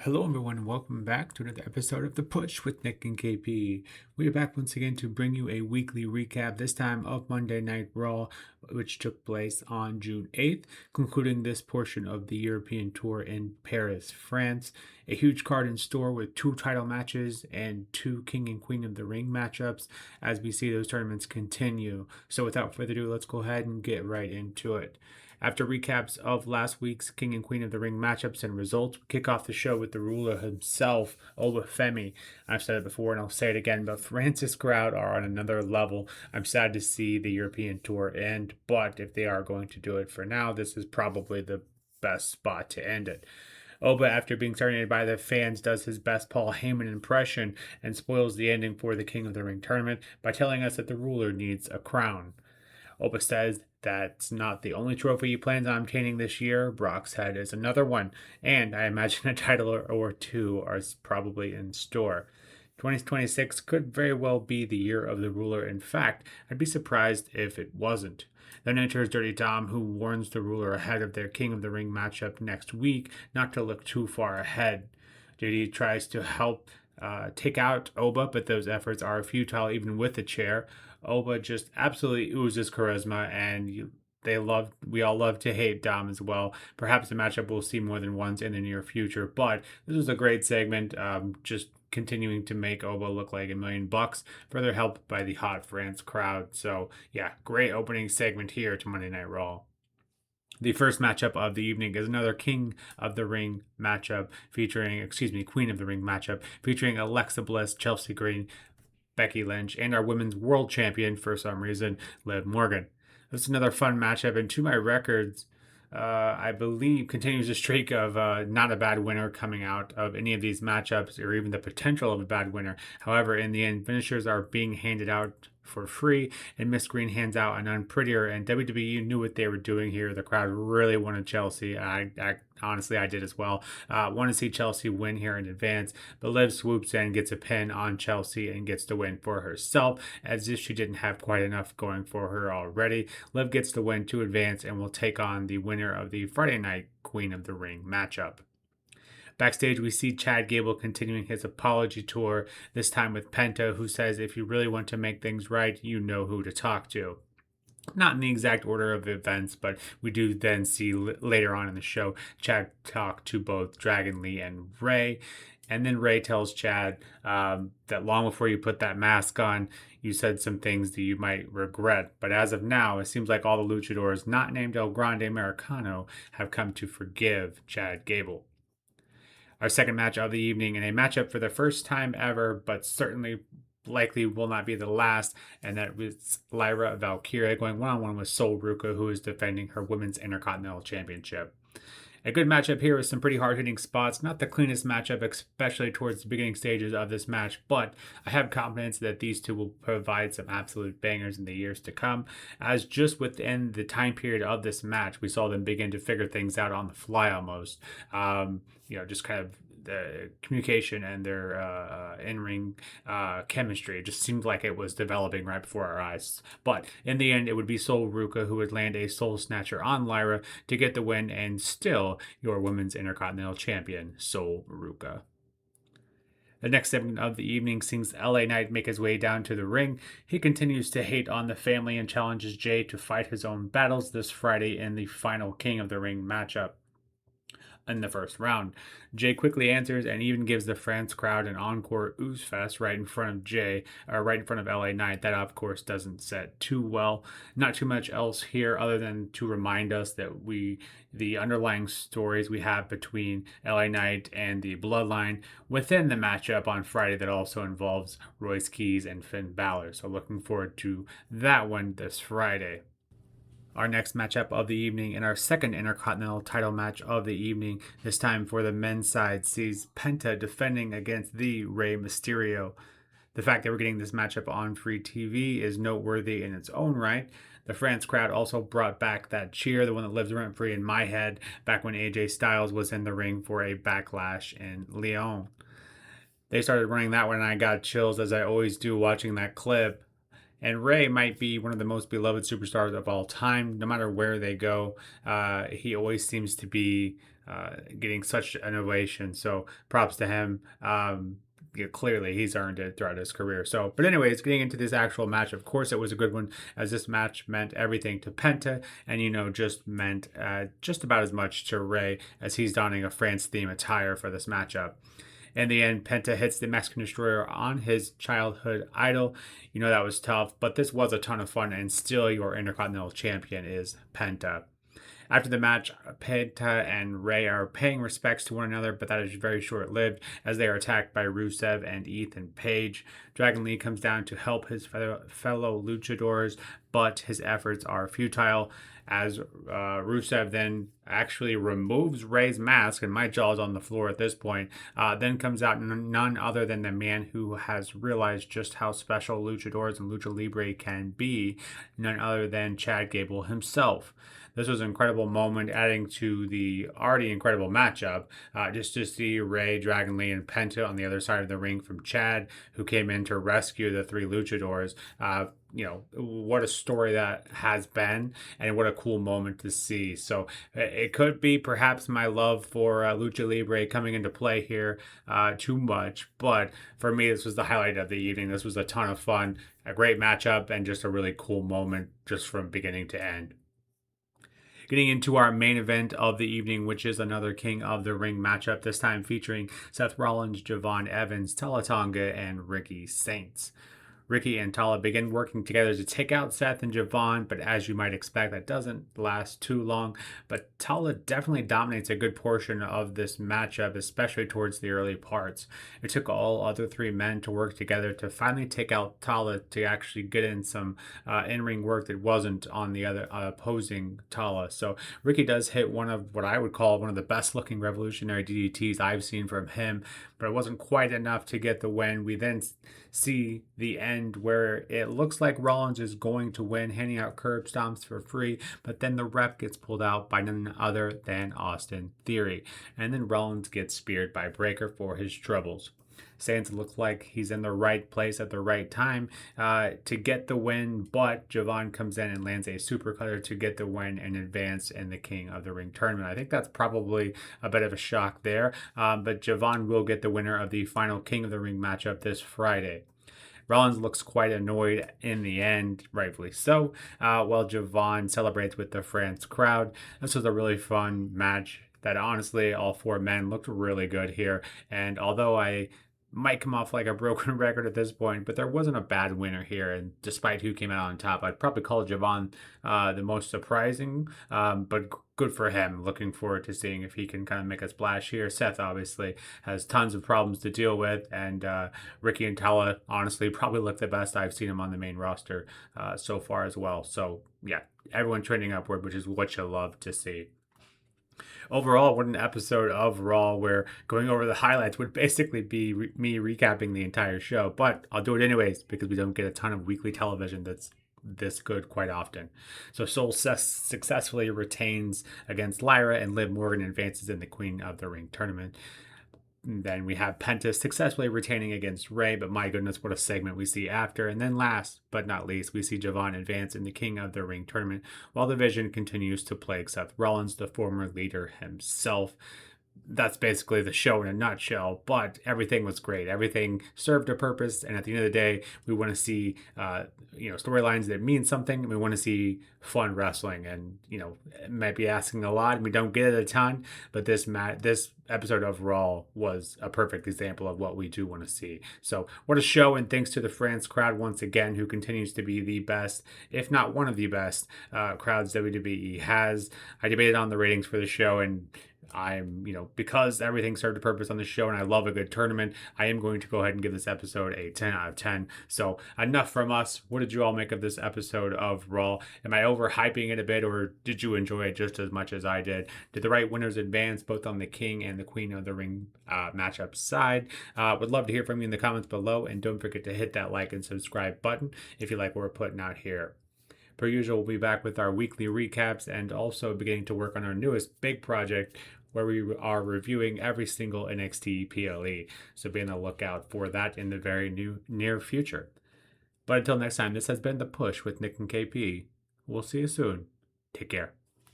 Hello, everyone, and welcome back to another episode of The Push with Nick and KP. We are back once again to bring you a weekly recap, this time of Monday Night Raw, which took place on June 8th, concluding this portion of the European Tour in Paris, France. A huge card in store with two title matches and two King and Queen of the Ring matchups as we see those tournaments continue. So, without further ado, let's go ahead and get right into it. After recaps of last week's King and Queen of the Ring matchups and results, we kick off the show with the ruler himself, Olafemi. I've said it before and I'll say it again, but Francis crowd are on another level. I'm sad to see the European Tour end, but if they are going to do it for now, this is probably the best spot to end it. Oba, after being serenaded by the fans, does his best Paul Heyman impression and spoils the ending for the King of the Ring tournament by telling us that the ruler needs a crown. Oba says that's not the only trophy he plans on obtaining this year. Brock's head is another one, and I imagine a title or two are probably in store. 2026 could very well be the year of the ruler. In fact, I'd be surprised if it wasn't. Then enters Dirty Dom, who warns the ruler ahead of their King of the Ring matchup next week not to look too far ahead. Dirty tries to help take out Oba, but those efforts are futile even with the chair. Oba just absolutely oozes charisma, and we all love to hate Dom as well. Perhaps the matchup we'll see more than once in the near future, but this was a great segment. Just continuing to make Oba look like $1,000,000, further helped by the hot France crowd. So yeah, great opening segment here to Monday Night Raw. The first matchup of the evening is another King of the Ring matchup Queen of the Ring matchup featuring Alexa Bliss, Chelsea Green, Becky Lynch, and our women's world champion, for some reason, Liv Morgan. This is another fun matchup, and to my records, I believe continues a streak of not a bad winner coming out of any of these matchups, or even the potential of a bad winner. However, in the end, finishers are being handed out for free, and Miss Green hands out an unprettier, and WWE knew what they were doing here. The crowd really wanted Chelsea. Honestly, I did as well. Want to see Chelsea win here in advance, but Liv swoops in, gets a pin on Chelsea, and gets the win for herself, as if she didn't have quite enough going for her already. Liv gets the win to advance and will take on the winner of the Friday night Queen of the Ring matchup. Backstage, we see Chad Gable continuing his apology tour, this time with Penta, who says if you really want to make things right, you know who to talk to. Not in the exact order of events, but we do then see later on in the show Chad talk to both Dragon Lee and Ray. And then Ray tells Chad that long before you put that mask on, you said some things that you might regret. But as of now, it seems like all the luchadors not named El Grande Americano have come to forgive Chad Gable. Our second match of the evening, and a matchup for the first time ever, but certainly likely will not be the last, and that was Lyra Valkyria going one-on-one with Sol Ruka, who is defending her Women's Intercontinental Championship. A good matchup here with some pretty hard-hitting spots. Not the cleanest matchup, especially towards the beginning stages of this match, but I have confidence that these two will provide some absolute bangers in the years to come, as just within the time period of this match, we saw them begin to figure things out on the fly almost. Just kind of the communication and their in-ring chemistry. It just seemed like it was developing right before our eyes. But in the end, it would be Sol Ruka who would land a Soul Snatcher on Lyra to get the win, and still your Women's Intercontinental Champion, Sol Ruka. The next segment of the evening sees LA Knight make his way down to the ring. He continues to hate on the family and challenges Jay to fight his own battles this Friday in the final King of the Ring matchup. In the first round, Jay quickly answers and even gives the France crowd an encore ooze fest right in front of LA Knight. That of course doesn't set too well. Not too much else here other than to remind us that the underlying stories we have between LA Knight and the Bloodline within the matchup on Friday that also involves Royce Keys and Finn Balor. So looking forward to that one this Friday. Our next matchup of the evening and our second Intercontinental title match of the evening, this time for the men's side, sees Penta defending against the Rey Mysterio. The fact that we're getting this matchup on free TV is noteworthy in its own right. The France crowd also brought back that cheer, the one that lives rent free in my head, back when AJ Styles was in the ring for a Backlash in Lyon. They started running that one, and I got chills, as I always do watching that clip. And Ray might be one of the most beloved superstars of all time. No matter where they go, he always seems to be getting such an ovation. So props to him. Yeah, clearly he's earned it throughout his career. So, but anyways, getting into this actual match, of course, it was a good one, as this match meant everything to Penta, and just meant just about as much to Ray, as he's donning a France theme attire for this matchup. In the end, Penta hits the Mexican Destroyer on his childhood idol. That was tough, but this was a ton of fun, and still your Intercontinental Champion is Penta. After the match, Penta and Ray are paying respects to one another, but that is very short lived, as they are attacked by Rusev and Ethan Page. Dragon Lee comes down to help his fellow luchadors, but his efforts are futile, as Rusev then actually removes Ray's mask, and my jaw's on the floor at this point. Then comes out none other than the man who has realized just how special luchadors and lucha libre can be, none other than Chad Gable himself. This was an incredible moment, adding to the already incredible matchup. Just to see Ray, Dragon Lee, and Penta on the other side of the ring from Chad, who came in to rescue the three luchadors. What a story that has been, and what a cool moment to see. So it could be perhaps my love for Lucha Libre coming into play here too much, but for me, this was the highlight of the evening. This was a ton of fun, a great matchup, and just a really cool moment just from beginning to end. Getting into our main event of the evening, which is another King of the Ring matchup, this time featuring Seth Rollins, Javon Evans, Tala Tonga, and Ricky Saints. Ricky and Tala begin working together to take out Seth and Javon, but as you might expect, that doesn't last too long. But Tala definitely dominates a good portion of this matchup, especially towards the early parts. It took all other three men to work together to finally take out Tala, to actually get in some in-ring work that wasn't on the other opposing Tala. So Ricky does hit one of what I would call one of the best looking revolutionary DDTs I've seen from him, but it wasn't quite enough to get the win. We then see the end where it looks like Rollins is going to win, handing out curb stomps for free, but then the ref gets pulled out by none other than Austin Theory, and then Rollins gets speared by Breaker for his troubles. Saints look like he's in the right place at the right time to get the win, but Javon comes in and lands a super cutter to get the win and advance in the King of the Ring tournament. I think that's probably a bit of a shock there, but Javon will get the winner of the final King of the Ring matchup this Friday. Rollins looks quite annoyed in the end, rightfully so, while Javon celebrates with the France crowd. This was a really fun match that honestly all four men looked really good here, and although I might come off like a broken record at this point, but there wasn't a bad winner here. And despite who came out on top, I'd probably call Javon the most surprising, but good for him. Looking forward to seeing if he can kind of make a splash here. Seth obviously has tons of problems to deal with, and Ricky and Tala honestly probably look the best I've seen him on the main roster so far as well. So yeah, everyone trending upward, which is what you love to see. Overall, what an episode of Raw, where going over the highlights would basically be me recapping the entire show. But I'll do it anyways, because we don't get a ton of weekly television that's this good quite often. So Soul successfully retains against Lyra, and Liv Morgan advances in the Queen of the Ring tournament. And then we have Penta successfully retaining against Ray, but my goodness, what a segment we see after. And then last but not least, we see Javon advance in the King of the Ring tournament, while the Vision continues to plague Seth Rollins, the former leader himself. That's basically the show in a nutshell, but everything was great. Everything served a purpose, and at the end of the day, we want to see storylines that mean something. We want to see fun wrestling, and it might be asking a lot, and we don't get it a ton, but this episode of Raw was a perfect example of what we do want to see. So what a show, and thanks to the France crowd once again, who continues to be the best, if not one of the best crowds WWE has. I debated on the ratings for the show, and I'm, because everything served a purpose on the show and I love a good tournament, I am going to go ahead and give this episode a 10 out of 10. So enough from us. What did you all make of this episode of Raw? Am I overhyping it a bit, or did you enjoy it just as much as I did? Did the right winners advance both on the King and the Queen of the Ring matchup side? Would love to hear from you in the comments below, and don't forget to hit that like and subscribe button if you like what we're putting out here. Per usual, we'll be back with our weekly recaps, and also beginning to work on our newest big project, where we are reviewing every single NXT PLE. So be on the lookout for that in the very near future. But until next time, this has been The Push with Nick and KP. We'll see you soon. Take care.